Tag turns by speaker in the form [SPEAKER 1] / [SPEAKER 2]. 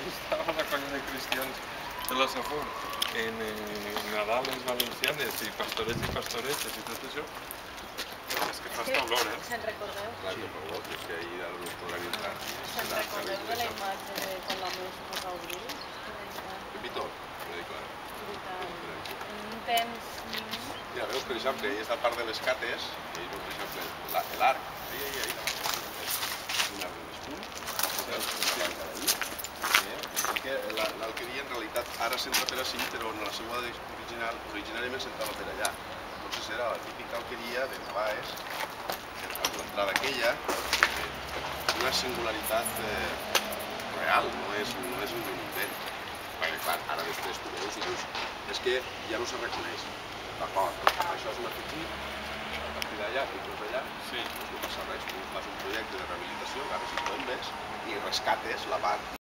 [SPEAKER 1] estava la colla de cristians de la Safor en Nadales valencianes i pastoretes i tot això. És que fa esta olor, eh?
[SPEAKER 2] Se'n recordeu?
[SPEAKER 3] Clar que fa olor, és que ahir ara no es podrà entrar.
[SPEAKER 2] Se'n recordeu de la imatge de quan la meva es posa obrir?
[SPEAKER 3] Pepito, no dic clar.
[SPEAKER 2] En un temps...
[SPEAKER 3] Mira, veus, per exemple, aquesta part de les cates, per exemple, l'arc, ahí, un arc de l'espunt, que l'alqueria en realitat ara s'entra per ací, però en la seva originàriament s'entrava per allà. Entonces era la típica alqueria de Navaes, amb l'entrada aquella, una singularitat real, no és un invent. Perquè clar, ara després tu veus i dius, és que ja no se reconeix. D'acord, això és un afegit, a partir d'allà, i tot allà, doncs no passa res, tu fas un projecte de rehabilitació, agafes i tombes i rescates la part